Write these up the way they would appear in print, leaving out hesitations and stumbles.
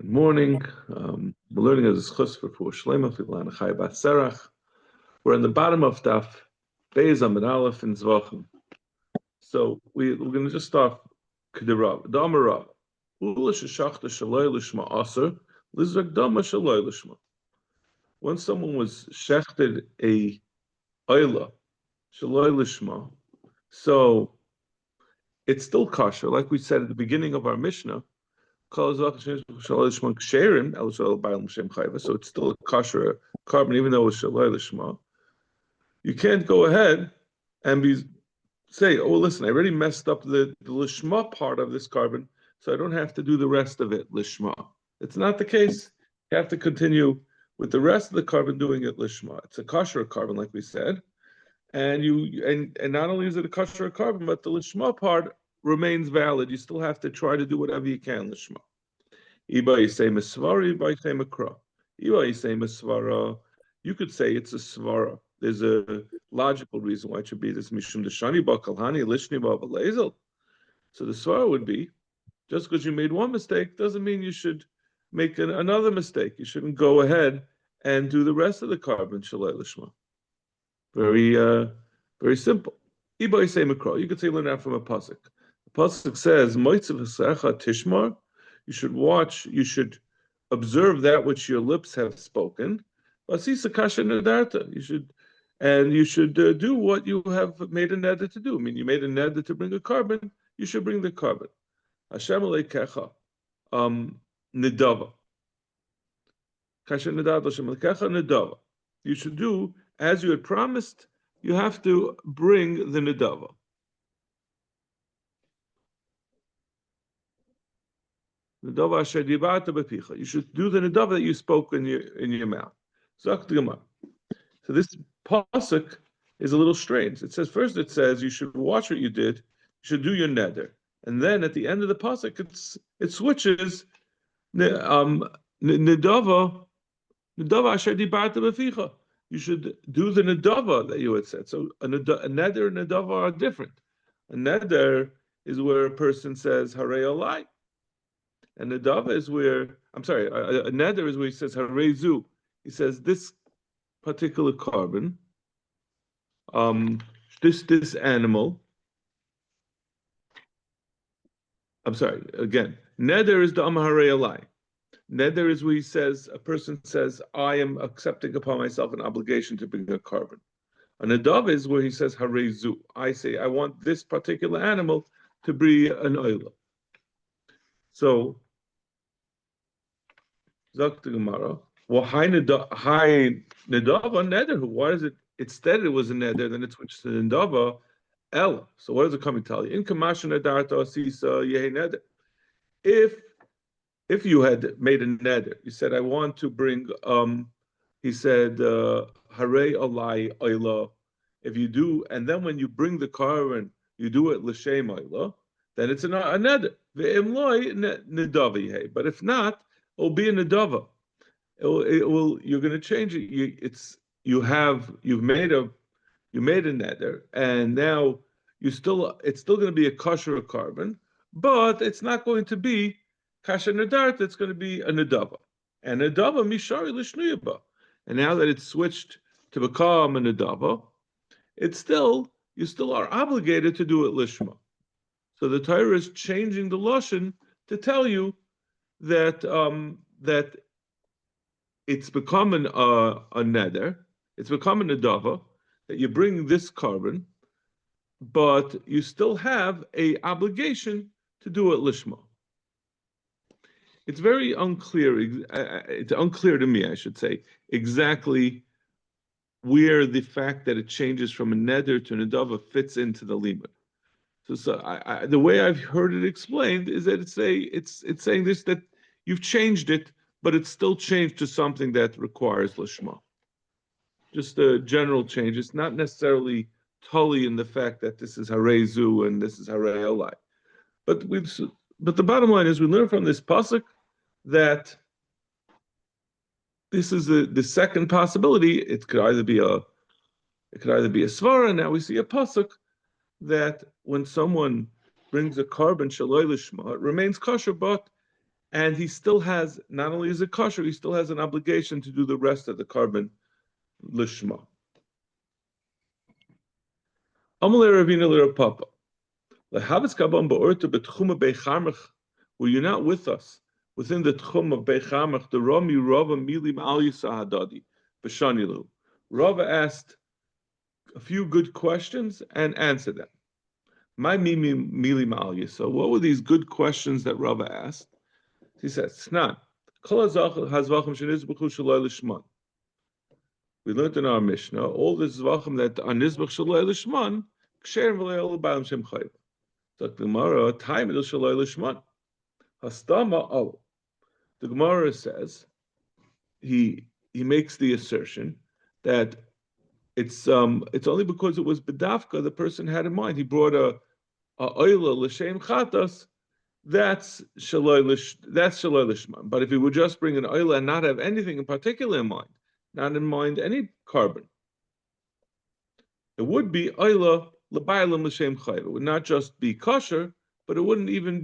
Good morning. We're learning as chus for Shlema Filan Chai Bat Serach. We're in the bottom of Daf Beis Amid Aleph in Zevachim. So we're going to just start Kedirav. Damarav. Ulish Shachta Shaloi Lishma Aser Lizrak Dama Shaloi Lishma. When someone was shechted a oila Shaloi Lishma, so it's still kosher, like we said at the beginning of our Mishnah. So it's still a kosher carbon, even though it's shaloi lishma. You can't go ahead and say, "Oh, listen, I already messed up the lishma part of this carbon, so I don't have to do the rest of it lishma." It's not the case. You have to continue with the rest of the carbon doing it lishma. It's a kosher carbon, like we said, and not only is it a kosher carbon, but the lishma part remains valid. You still have to try to do whatever you can lishma. Iba you say mesvara, Iba you say makra. Iba you say mesvara, you could say it's a svara. There's a logical reason why it should be this mishum deshani ba kalhani lishni ba v'lezel. So the svara would be, just because you made one mistake doesn't mean you should make another mistake. You shouldn't go ahead and do the rest of the carbon shalei lishma. Very simple. Iba you say makra. You could say learn that from a pasuk. The pasuk says moitzav hasecha tishmar. You should watch, you should observe that which your lips have spoken. You should do what you have made a neder to do. I mean, you made a neder to bring a carbon, you should bring the carbon. Hashem aleikecha, nedava. You should do as you had promised. You have to bring the nedava. You should do the nedava that you spoke in your mouth. So this pasuk is a little strange. It says you should watch what you did, you should do your neder, and then at the end of the pasuk it switches nedava asher dibarta b'ficha. You should do the nedava that you had said. So a neder and nedava are different. A neder is where a person says harei alai. And nedava is where, a neder is where he says harezu. He says this particular carbon, this animal. Neder is the harei alai. Neder is where a person says, I am accepting upon myself an obligation to bring a carbon. A nedava is where he says harezu. I say I want this particular animal to be an oila. So Zok the Gemara. Well, high nedava neder. Why is it? Instead, it was a neder, then it switched to nedava. Ella. So what does it come and tell you? In kamasha nedarta sisa yehi neder. If you had made a neder, you said I want to bring. He said harei alai oila. If you do, and then when you bring the carbon, you do it l'shem oila. Then it's a neder. Ve'imloi nedava yehi. But if not, it'll be a nedava. You're going to change it. You made a neder, and now it's still going to be a kosher carbon, but it's not going to be kasher nedart. It's going to be a nedava, and nedava mishari lishnuyaba. And now that it's switched to become a nedava, you still are obligated to do it lishma. So the Torah is changing the lashon to tell you that it's become a neder, it's become a nedava, that you bring this carbon, but you still have a obligation to do it lishma. It's very unclear. It's unclear to me, I should say, exactly where the fact that it changes from a neder to a nedava fits into the limud. So the way I've heard it explained is that it's saying this, that you've changed it, but it's still changed to something that requires lishma. Just a general change. It's not necessarily totally in the fact that this is harezu and this is harei alai. But the bottom line is we learn from this pasuk that this is the second possibility. It could either be a svara, and now we see a pasuk that when someone brings a carbon shaloi lishma, it remains kosher, but and he still has, not only is it kosher, he still has an obligation to do the rest of the carbon lishma. Were you not with us within the tchum of Beichamach, the Rami Rava Milim Al Yisahadadi, B'Shanilu? Rava asked a few good questions and answered them. My Milim Al Yisa. What were these good questions that Rava asked? He said, Snan. We learned in our Mishnah all the Zevachim that are Nizbach Shaloi Lishman, Ksher V'Le'el Ba'am Shem Chayiv. So the Gemara, time it is Shaloi Lishman. Hastama Al. The Gemara says, he makes the assertion that it's only because it was Bedavka the person had in mind. He brought a Oila L'Shem Chatas, that's Shaloi Lishman. But if he would just bring an Oila and not have anything in particular in mind, not in mind any carbon, it would be Oila L'Bailam L'Shem Chayiv. It would not just be kosher, but it wouldn't even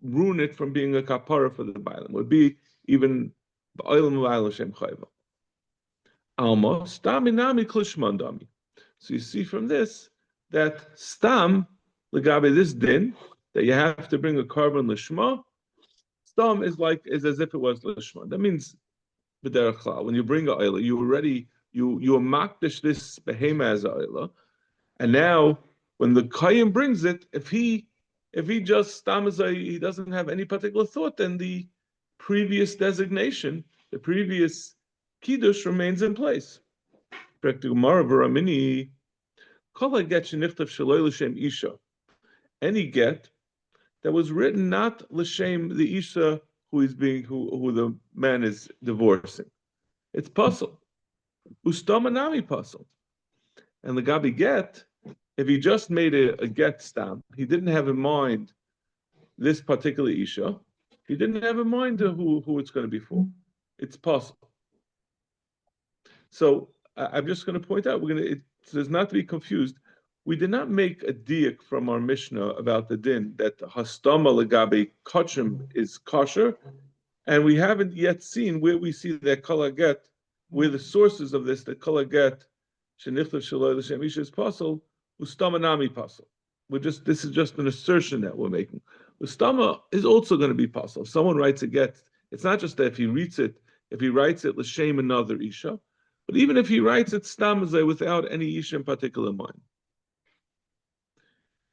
ruin it from being a kapara for the bailam. It would be even Oila L'Bailam L'Shem Chayiv. Alma, Stam Inami Klishman Dami. So you see from this that Stam, Legabe, this din, that you have to bring a carbon Lishma, Stam is as if it was Lishma. That means B'derech Klal. When you bring a Oila, you makdish this behema as a Oila, and now when the Kayyim brings it, if he just Stam is he doesn't have any particular thought, then the previous designation, the previous Kiddush remains in place. Any get that was written not l'shem the isha who the man is divorcing. It's puzzle. Ustamanami puzzle. And the Gabi get, if he just made a get stamp, he didn't have in mind this particular isha. He didn't have in mind who it's going to be for. It's possible. So I'm just going to point out, so as not to be confused, we did not make a diak from our Mishnah about the din that hastama legabe kachim is kosher, and we haven't yet seen where we see that kala get, where the sources of this, that kala get shenichtav shaloi l'shem isha is pasul, ustama nami pasul. This is just an assertion that we're making. Ustama is also going to be pasul. If someone writes a get, it's not just that if he writes it l'shem another isha, but even if he writes it stamazay without any isha in particular mind.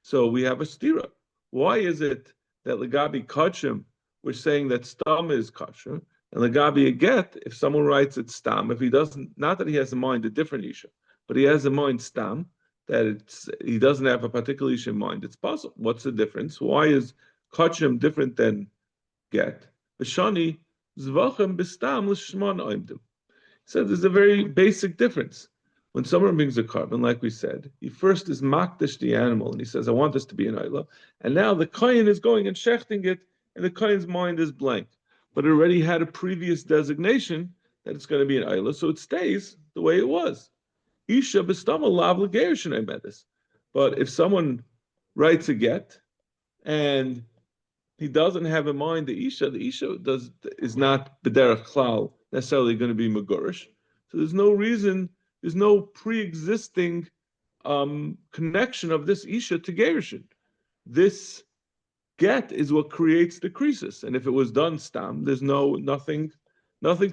So we have a stira. Why is it that legabi kachim we're saying that stam is kosher, and legabi a get, if someone writes it stam, if he doesn't, not that he has in mind a different isha, but he has in mind stam, that he doesn't have a particular isha in mind, it's possible. What's the difference? Why is kachim different than get? B'shani zvachim b'stam l'shman oimdim. So there's a very basic difference. When someone brings a carbon, like we said, he first is makdish the animal, and he says, I want this to be an oila. And now the kohen is going and shechting it, and the kohen's mind is blank. But it already had a previous designation that it's going to be an oila, so it stays the way it was. Isha b'stama lav l'gerishin medis. But if someone writes a get, and he doesn't have in mind the isha is not b'derech klal necessarily going to be megorish. So there's no reason. There's no pre-existing connection of this isha to gerushin. This get is what creates the krisis, and if it was done stam, there's nothing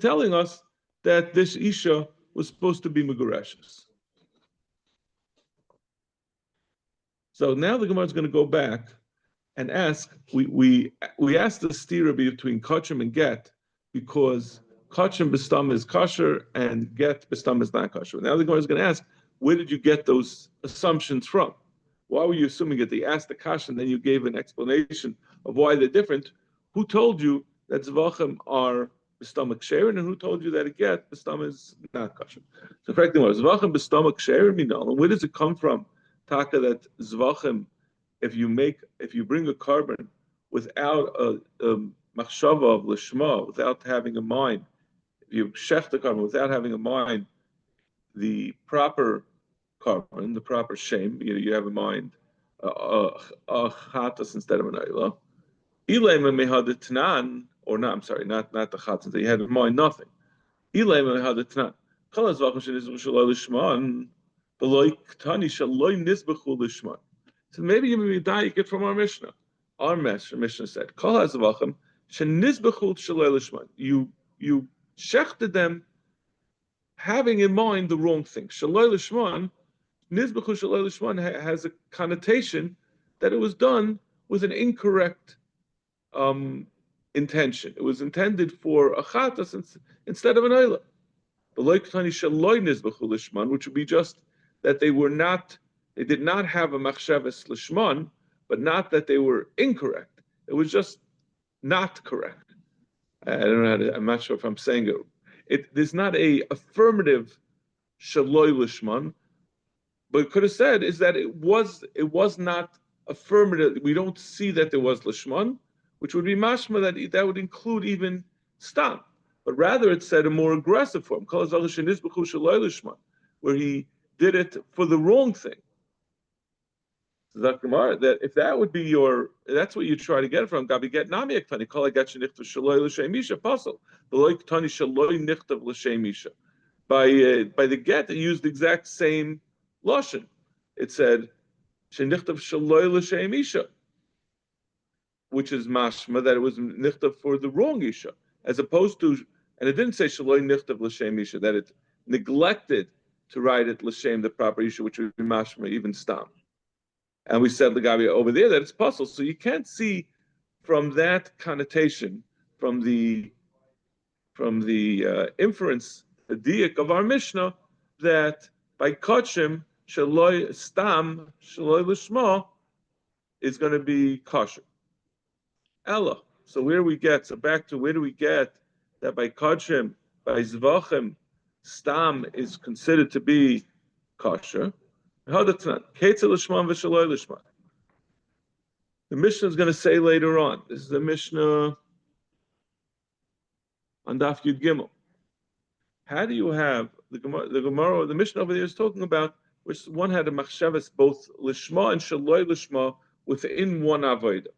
telling us that this isha was supposed to be megoreshes. So now the Gemara is going to go back and ask. We asked the stira between kachim and get because kachim b'stam is kosher and get b'stam is not kosher. Now the Gemara is going to ask, where did you get those assumptions from? Why were you assuming it? They asked the kasha and then you gave an explanation of why they're different. Who told you that Zevachim are b'stam ksherin, and who told you that a get b'stam is not kosher? So correct the Gemara, Zevachim b'stam ksherin minal. Where does it come from? Taka that Zevachim, if you bring a carbon without a machshava of lishma, without having a mind, you shech the carbon without having in mind the proper carbon, the proper shame. You have in mind a chatas instead of an ayla. Ilema mehadetnan, or not, I'm sorry, not the chatzon, that he had in mind nothing. Ilema mehadetnan. Kol hazvachim shenizbechu shelo lishman, v'lo ktani shelo nizbechu lishman. So maybe you get it from our Mishnah. Our Mishnah said, Kol hazvachim shenizbechu shelo lishman. You shechted them having in mind the wrong thing. Shelo lishman, nizbechu shelo lishman has a connotation that it was done with an incorrect intention. It was intended for a chatas instead of an oila. Which would be just that they did not have a machshavas lishman, but not that they were incorrect. It was just not correct. I don't know I'm not sure if I'm saying it. There's not a affirmative shaloi lishman, but it could have said is that it was not affirmative. We don't see that there was lishman, which would be mashma that would include even stam. But rather it said a more aggressive form, where he did it for the wrong thing. That if that would be that's what you try to get it from. Gabi get nami ektani kol agat shenichtav shaloi l'shem misha pasal v'lo ektani shaloi nichtav l'shem misha. By the get, it used the exact same lashon. It said shenichtav shaloi l'shem misha, which is mashma that it was nichtav for the wrong isha, as opposed to, and it didn't say shaloi nichtav l'shem isha, that it neglected to write it l'shem the proper isha, which would be mashma even stam. And we said Lagabi over there that it's puzzle. So you can't see from that connotation, from the inference, the diak of our Mishnah, that by kachim shaloi stam shaloi l'shma is going to be kosher. Ella. So where do we get that by kachim, by Zevachim, stam is considered to be kosher? The Mishnah is going to say later on. This is the Mishnah on Daf Yud Gimel. How do you have the Gemara? The Mishnah over there is talking about which one had a machshavas both lishma and shaloi lishma within one avodah.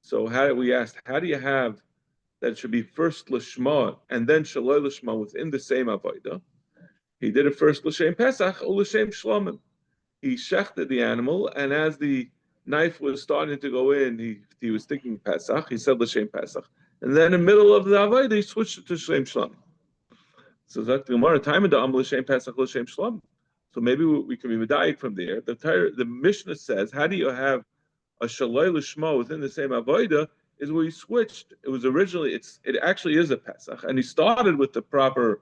So we asked, how do you have that it should be first lishma and then shaloi lishma within the same avodah? He did it first l'shem Pesach or l'shem Shlomim. He shechted the animal, and as the knife was starting to go in, he was thinking Pesach. He said l'shem Pesach, and then in the middle of the avodah, he switched it to l'shem Shlomim. So that's the Gemara time of the l'shem Pesach l'shem Shlomim. So maybe we can be medayik from there. The Mishnah says, how do you have a shaloi l'shma within the same avodah? Is where he switched. It was originally it actually is a Pesach, and he started with the proper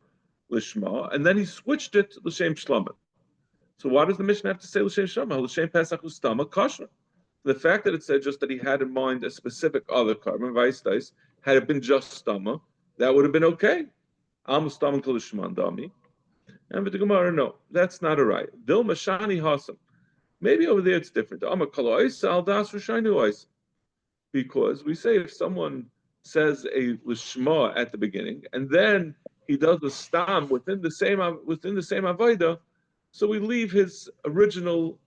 Lishma, and then he switched it to L'Shem Shlomim. So why does the Mishnah have to say L'Shem Shlomim? L'Shem Pesach Ustama Kasher. The fact that it said just that he had in mind a specific other carbon, vice dice, had it been just Stama, that would have been okay. Am Ustama to Lishman Dami. And with the Gemara, no, that's not a right. Dil Mashani Hasam. Maybe over there it's different. Amma Kala Oisa Al Das Rishaynu Oisa. Because we say if someone says a Lishma at the beginning, and then he does the stam within the same avodah, so we leave his original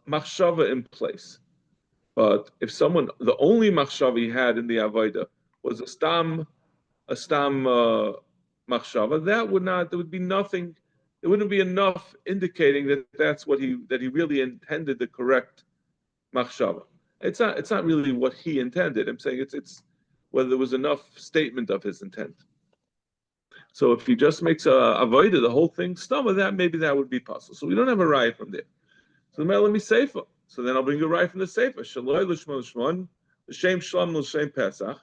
machshava in place. But if the only machshava he had in the avodah was a stam machshava, there would be nothing. It wouldn't be enough indicating that he really intended the correct machshava. It's not really what he intended. I'm saying it's whether there was enough statement of his intent. So if he just makes a avodah, the whole thing stomach, that would be possible. So we don't have a raya from there. So let me seifa. So then I'll bring a raya from the seifa. Shaloi l'shma l'shmon, l'shem shlom l'shem pesach.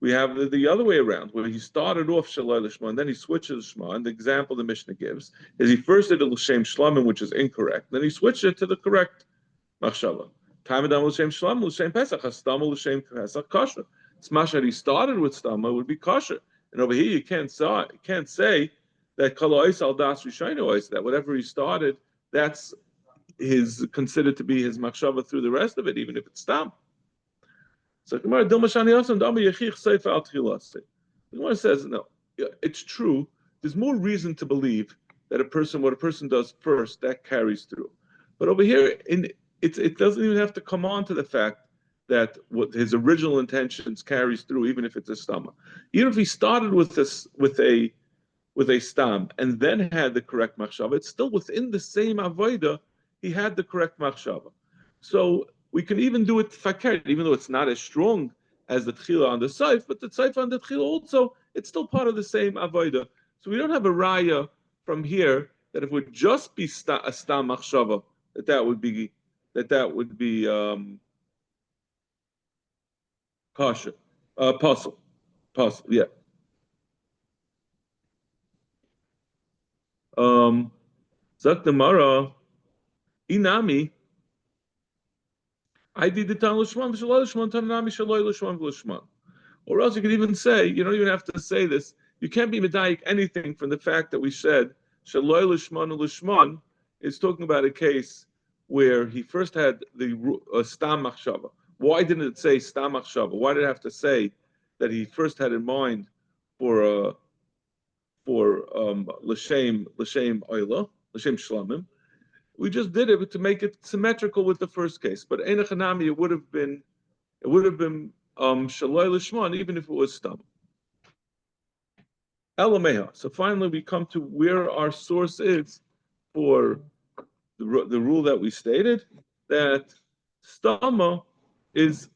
We have the other way around, where he started off shaloi l'shma, and then he switches shma. And the example the Mishnah gives is he first did a l'shem shlomim, which is incorrect. Then he switched it to the correct machshava. Time of l'shem shlom l'shem pesach, hastama l'shem pesach kosher. Smash that he started with stama would be kosher. And over here, you can't say that kala ois al das rishaynu ois, that whatever he started, that's considered to be his machshava through the rest of it, even if it's stam. So Gemara says, no, it's true. There's more reason to believe that what a person does first, that carries through. But over here, it doesn't even have to come on to the fact that what his original intentions carries through, even if it's a stama. Even if he started with this with a stam and then had the correct machshava, it's still within the same avoida. He had the correct machshava, so we can even do it fakir, even though it's not as strong as the tchila on the saif, but the saif on the tchila also, it's still part of the same avoida. So we don't have a raya from here that if it would just be a stam machshava, that would be kosher, puzzle, yeah. Zak Mara, inami. I did the tan l'shman v'shaloi l'shman tanami shaloi l'shman v'l'shman. Or else you could even say, you don't even have to say this. You can't be medayik anything from the fact that we said shaloi l'shman l'shman is talking about a case where he first had the stam machshava. Why didn't it say stam machshava? Why did it have to say that he first had in mind for l'shem oila, l'shem shlamim? We just did it to make it symmetrical with the first case. But Einachanami, it would have been Shaloi Lishman, even if it was stam. Elameha. So finally we come to where our source is for the rule that we stated, that stama is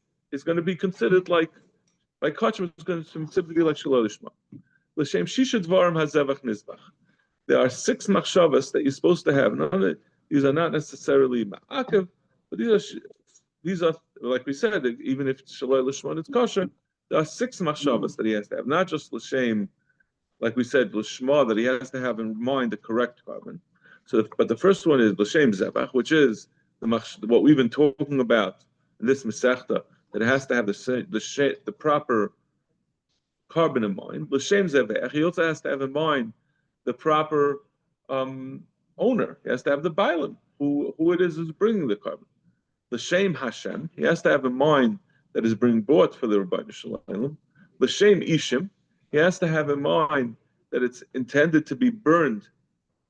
going to be considered like kachim is going to typically like Shaloi Lishman. L'shem shisha dvarim hazevach nizbach. There are 6 machshavas that you're supposed to have. These are not necessarily ma'akev, but these are like we said, even if shaloi l'shman is kosher, there are 6 machshavas that he has to have, not just l'shem, like we said, l'shma, that he has to have in mind the correct carbon. So, but the first one is l'shem zevach, which is what we've been talking about in this mesechta, that it has to have the proper carbon in mind. L'shem zevach, he also has to have in mind the proper owner. He has to have the bailim, who it is who's bringing the carbon. L'shem Hashem, he has to have in mind that is being bought for the Rabbeinu Shalom. L'shem Ishim, he has to have in mind that it's intended to be burned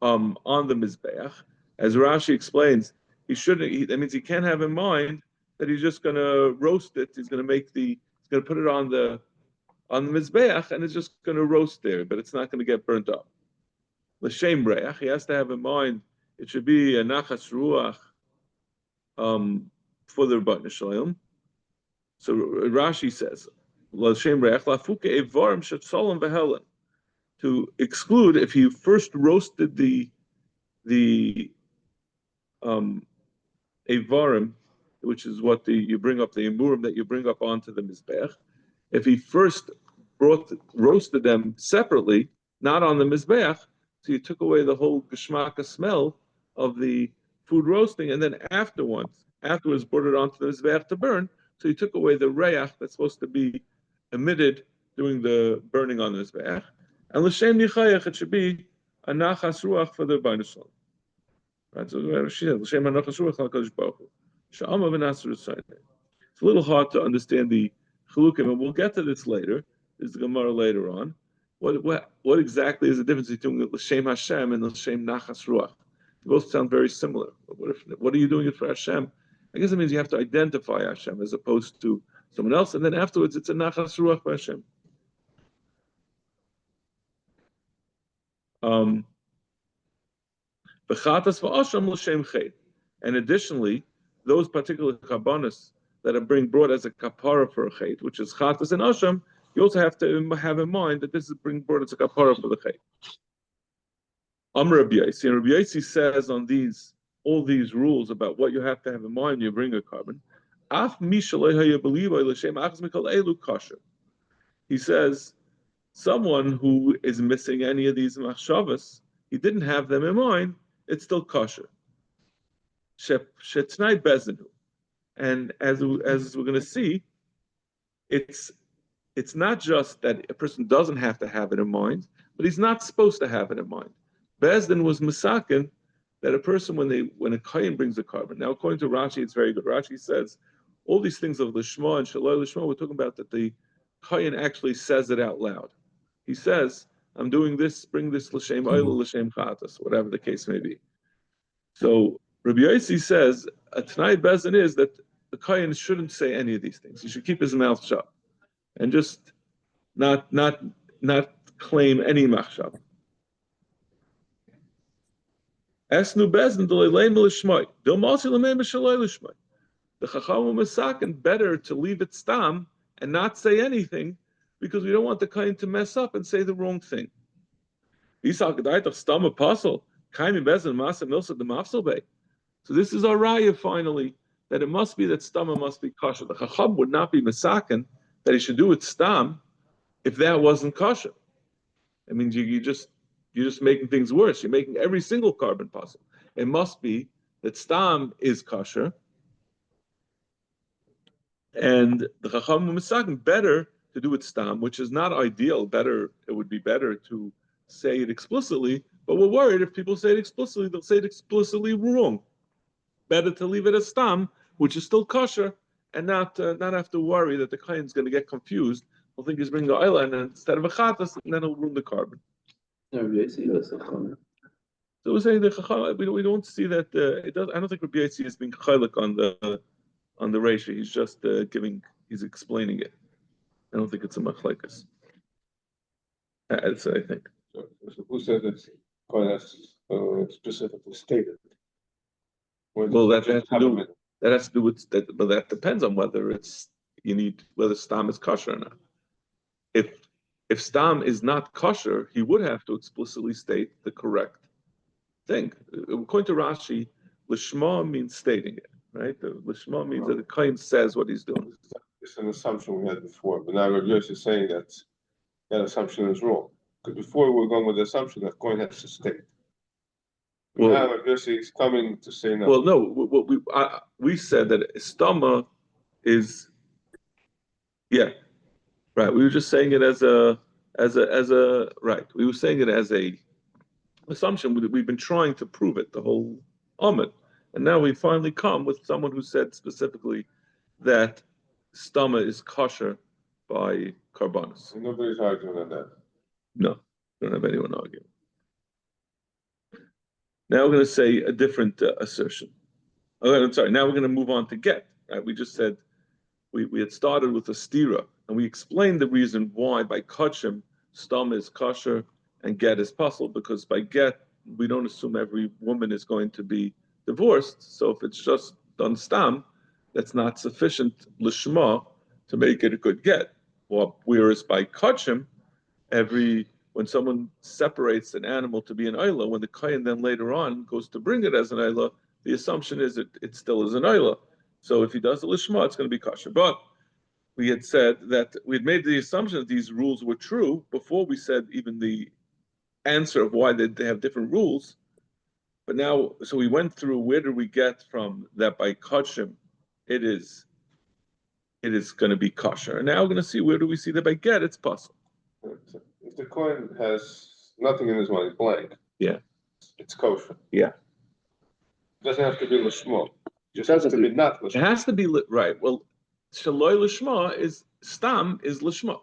on the Mizbeach. As Rashi explains, that means he can't have in mind that he's just going to roast it. He's going to put it on the Mizbeach and it's just going to roast there, but it's not going to get burnt up. L'shem reach, he has to have in mind it should be a nachas ruach for the Rabbeinu Shalom. So Rashi says, L'shem reach lafuke evarim shetzolim v'helen, to exclude if he first roasted the evarim, which is what you bring up, the emurim that you bring up onto the mizbech. If he first roasted them separately, not on the mizbech, so you took away the whole geshmaka smell of the food roasting, and then afterwards brought it onto the mizbeach to burn. So you took away the reyach that's supposed to be emitted during the burning on the mizbeach. And l'shem yichayach, it should be a nachas ruach for the Rebbeinu Shalom. Right. So she said l'shem nachas ruach hakadosh baruch hu. Sha'ama v'nasur tzayne. It's a little hard to understand the chilukim, and we'll get to this later. There's the Gemara later on. What exactly is the difference between l'shem Hashem and l'shem nachas ruach? They both sound very similar. But what are you doing it for Hashem? I guess it means you have to identify Hashem as opposed to someone else, and then afterwards it's a nachas ruach for Hashem. V'chatas v'asham l'shem chet. And additionally, those particular karbanos that are being brought as a kapara for a chet, which is chatas and asham, you also have to have in mind that this is being brought as a kapara for the chet. Amr Rabbi Yosi, and Rabbi Yosi says on all these rules about what you have to have in mind when you bring a carbon. He says, someone who is missing any of these machshavas, he didn't have them in mind, it's still kosher. Shetnai bezenu. And as we're going to see, it's not just that a person doesn't have to have it in mind, but he's not supposed to have it in mind. Bezdin was misakin that a person, when a kohen brings a carbon. Now, according to Rashi, it's very good. Rashi says all these things of lishma and shaloi lishma. We're talking about that the kohen actually says it out loud. He says, "I'm doing this. Bring this l'shem oil, l'shem chatas, whatever the case may be." So Rabbi Yosi says a t'nai bezdin is that the kohen shouldn't say any of these things. He should keep his mouth shut and just not claim any machshav. Esnu bezin d'leilem l'shmai. Dilmasi l'meim b'shaloi l'shmai. The chacham u'mesaken better to leave it stam and not say anything because we don't want the kohen to mess up and say the wrong thing. Yisak d'aytach stam apostle kaimi bezin masa milsa d'mafsel bei. So this is our raya finally that it must be that stama must be kosher. The chacham would not be mesaken that he should do it stam if that wasn't kosher. I mean, you're just making things worse. You're making every single carbon possible. It must be that stam is kosher, and the chacham u'mesaken better to do it stam, which is not ideal. Better, it would be better to say it explicitly, but we're worried if people say it explicitly, they'll say it explicitly wrong. Better to leave it as stam, which is still kosher, and not have to worry that the kohen is going to get confused. He'll think he's bringing the oil, and instead of a chatas, and then he'll ruin the carbon. No, So we're saying the chacham. We don't see that. It does. I don't think Rabbi Yossi is being chaylik on the ratio. He's just he's explaining it. I don't think it's a machlekes. That's what I think. So who said that kohen has specifically stated? Well, that has to do with that, but that depends on whether whether stam is kosher or not. If stam is not kosher, he would have to explicitly state the correct thing. According to Rashi, lishma means stating it, right? Lishma means that the kohen says what he's doing. It's an assumption we had before, but now Rabbi Yossi is saying that assumption is wrong. Because before we were going with the assumption that kohen has to state. Well, now Rabbi Yossi is coming to say no. Well, no, we said that stama is, yeah, right. We were just saying it as a right. We were saying it as a assumption. We've been trying to prove it the whole Amid, and now we finally come with someone who said specifically that stama is kosher by karbanos. And nobody's arguing on that. No, we don't have anyone arguing. Now we're going to say a different assertion. Oh, I'm sorry. Now we're going to move on to get. Right? We just said we had started with a stira, and we explained the reason why by kachim stam is kosher and get is puzzle, because by get we don't assume every woman is going to be divorced. So if it's just done stam, that's not sufficient lishma to make it a good get. Well, whereas by kachim, when someone separates an animal to be an ayla, when the kohen then later on goes to bring it as an ayla, the assumption is it still is an ayla. So if he does the lishma, it's going to be kosher. But we had said that we had made the assumption that these rules were true before we said even the answer of why they have different rules. But now, so we went through where did we get from that by kachim it is going to be kosher. And now we're going to see where do we see that by get it's possible. If the kohen has nothing in his mind, blank. Yeah. It's kosher. Yeah. It doesn't have to be lishma. It just has to be not lishma. It has to be right. Well, shaloi lishma is stam is lishma.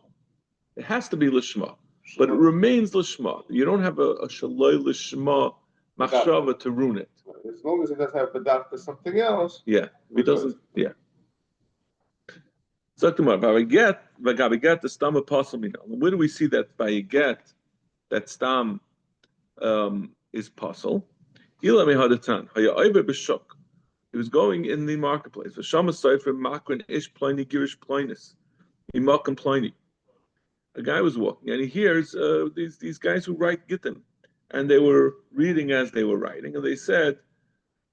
It has to be lishma, but it remains lishma. You don't have a shaloi lishma machshava to ruin it. As long as it doesn't have badaf to something else. Yeah, it doesn't. Yeah. So by get the stam apostle. Where do we see that by get that stam is puzzle? He was going in the marketplace. A guy was walking and he hears these guys who write Gittin, and they were reading as they were writing, and they said,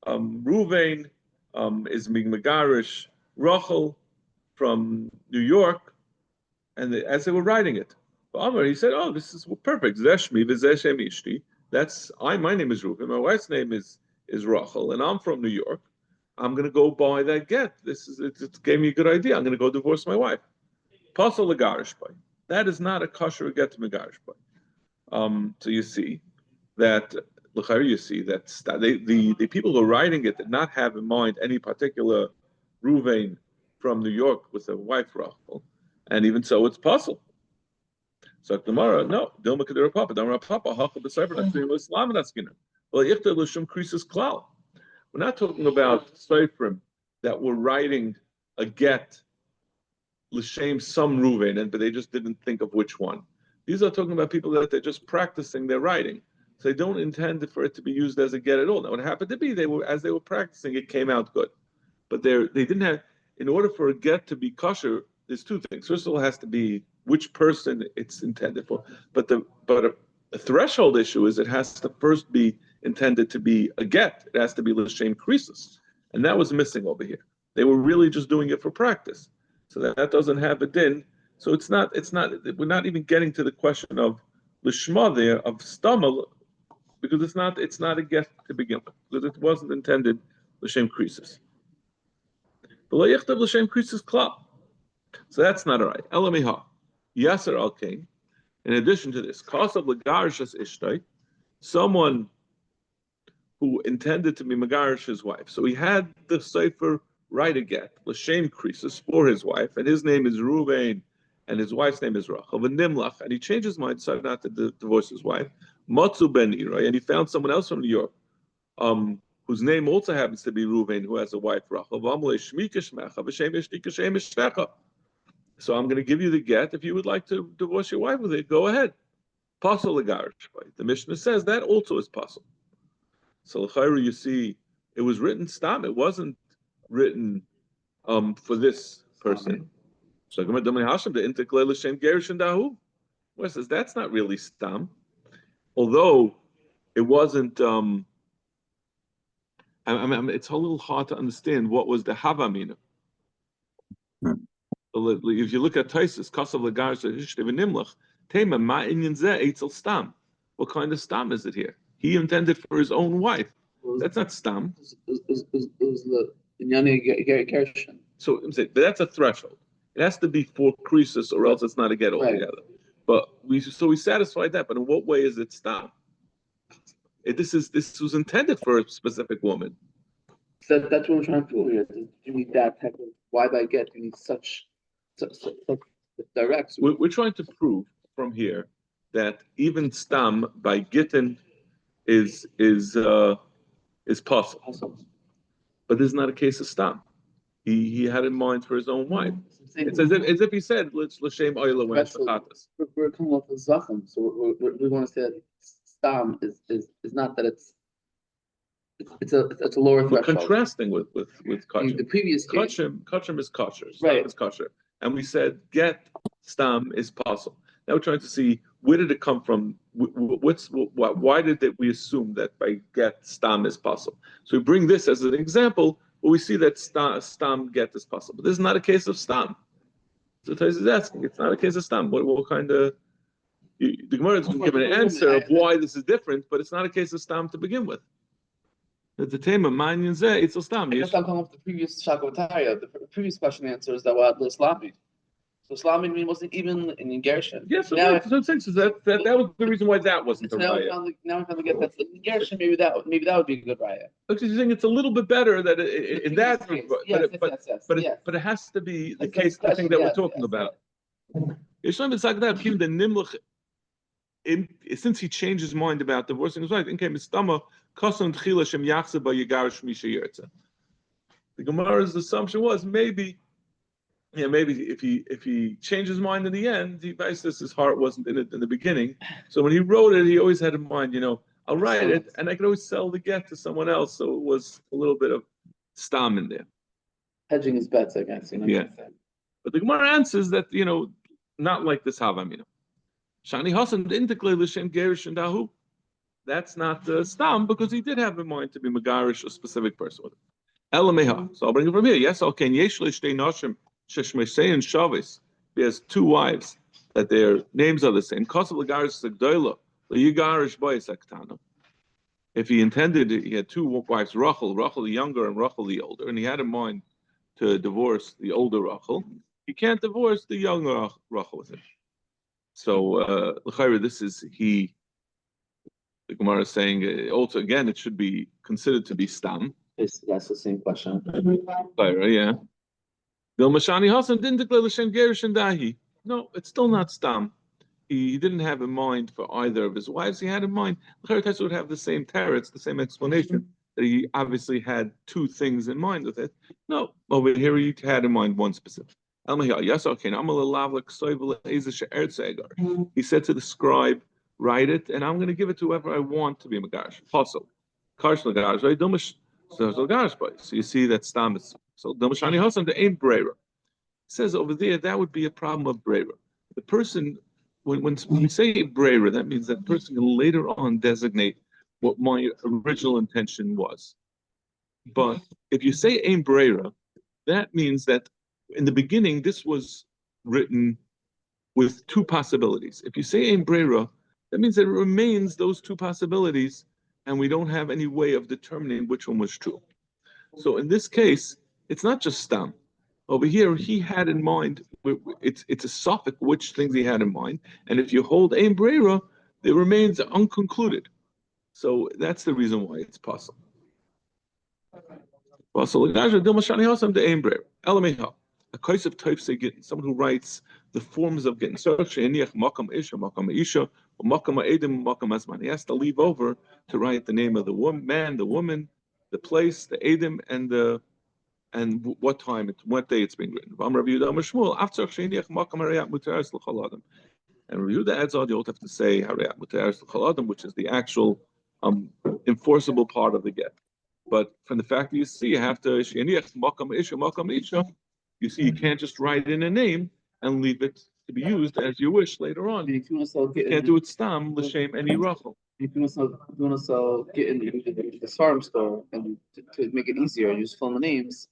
Ruvain is Megarish Rachel from New York, and as they were writing it, he said, "Oh, this is perfect. Zeshmi v'zeshem ishti. My name is Reuven. My wife's name is Rachel, and I'm from New York. I'm going to go buy that get. It gave me a good idea. I'm going to go divorce my wife. Pasal legarish by. That is not a kosher get to megarish by. So you see that the people who are writing it did not have in mind any particular Reuven from New York with a wife Rachel, and even so, it's possible. So Gemara, no, Dilma Kedira Papa, Damra Papa, Hacha B'Sayfer, Natzim Islam Natzkina. Well, Yichta L'Shum Krisis Klal. We're not talking about Seifrim that were writing a get l'shem some Ruvain, but they just didn't think of which one. These are talking about people that they're just practicing their writing. So they don't intend for it to be used as a get at all. Now, what happened to be, as they were practicing, it came out good. But they didn't have, in order for a get to be kosher, there's two things. First of all, it has to be which person it's intended for. But a threshold issue is it has to first be intended to be a get. It has to be l'shem krisus. And that was missing over here. They were really just doing it for practice. So that doesn't have a din. So we're not even getting to the question of lishma there, of stama, because it's not a get to begin with, because it wasn't intended l'shem krisus. L'shem krisus klal. So that's not all right. Elamiha. Yasser al kain. In addition to this, kasav legarishas ishtay, someone who intended to be megarish his wife. So he had the sefer write a get, l'shem krisus, for his wife, and his name is Ruvain, and his wife's name is Rachel, nimlach, and he changed his mind, decided not to divorce his wife. Matzu ben Irai, and he found someone else from New York, whose name also happens to be Ruvain, who has a wife, Rachel. So I'm going to give you the get. If you would like to divorce your wife with it, go ahead. Pasul legarish. The Mishnah says that also is pasul. So l'chayru, you see, it was written stam. It wasn't written for this person. So Where says that's not really stam, although it wasn't. It's a little hard to understand what was the havamina. If you look at Taisus, Kasav Lagarish Nimlach, Tema Ma Inyan Zeh Eitzel Stam. What kind of stam is it here? He intended for his own wife. That's not stam. It was the Inyani Gershon. So but that's a threshold. It has to be for krisus, or else it's not a get altogether. Right. But we satisfied that. But in what way is it stam? This was intended for a specific woman. So that's what we're trying to prove here. You need that type of why by get. You need such direct. We're trying to prove from here that even stam by gittin is possible, but this is not a case of stam. He had in mind for his own wife. It's as if he said, "L'shem oila when chatas." We're coming off of Zevachim, so we want to say that stam is not that it's a lower threshold. We're contrasting with kosher. The previous case, kosher is kosher. Stam right. is kosher. And we said get stam is possible. Now we're trying to see where did it come from? Why did we assume that by get stam is possible? So we bring this as an example where we see that stam get is possible. This is not a case of stam. So Tais is asking, it's not a case of stam. What kind of the Gemara is going to give an answer of why this is different, but it's not a case of stam to begin with. The tema manyan zeh it's a stam. I guess I'm coming off the previous Shakotaya. The previous question answers that what Islami. So Islami wasn't even in Gershon. Yes, that was the reason why that wasn't the raya. Now we finally get that in Gershon. Maybe that would be a good raya. Because you think it's a little bit better that in that, but it has to be the case. The thing that we're talking about. Since he changed his mind about divorcing his wife, the Gemara's assumption was maybe if he changed his mind in the end, his heart wasn't in it in the beginning. So when he wrote it, he always had in mind, I'll write it and I could always sell the get to someone else. So it was a little bit of stam in there. Hedging his bets, I guess. Yeah. But the Gemara answers that, not like this havamina. Shani Hassan didn't declare l'shem gerish and dahu. That's not stam because he did have in mind to be megarish a specific person with it. Elameha. So I'll bring it from here. Yes, okay. Yesh le'shtei nashim sheshmesei and shavis. He has two wives that their names are the same. Kosav l'garish segdoila le'yigarish boyes aktana. If he intended, he had two wives, Rachel the younger and Rachel the older, and he had in mind to divorce the older Rachel. He can't divorce the younger Rachel with him. So, this is the Gemara is saying, also, again, it should be considered to be stam. That's the same question. Yeah. Mashani Hassan didn't declare l'shem gerish and dahi. No, it's still not stam. He didn't have in mind for either of his wives. He had in mind, Tais would have the same teretz, the same explanation, that he obviously had two things in mind with it. No, over here he had in mind one specific. Yes, okay. He said to the scribe, write it, and I'm going to give it to whoever I want to be Magash. Hustle. Karsh Lagash, right? So you see that Stam is so Domashani Hasan to Ain Brera. Says over there that would be a problem of Brera. The person, when we say Brera, that means that person can later on designate what my original intention was. But if you say Ain Brera, that means that in the beginning this was written with two possibilities. If you say Ain Brera, that means that it remains those two possibilities, and we don't have any way of determining which one was true. So in this case, it's not just Stam. Over here, he had in mind, it's a suffix which things he had in mind, and if you hold Ain Brera, it remains unconcluded. So that's the reason why it's possible. A case of type say getting someone who writes the forms of getting. So he has to leave over to write the name of the man, the woman, the place, the edim, and what time, what day it's being written. And review the adds on, you also have to say which is the actual enforceable part of the get. But from the fact that you see, you have to, you see, you can't just write in a name and leave it to be used as you wish later on. You can't do it stam l'shem any rachel. If you want to sell get in the farm store and to make it easier, you just fill in the names.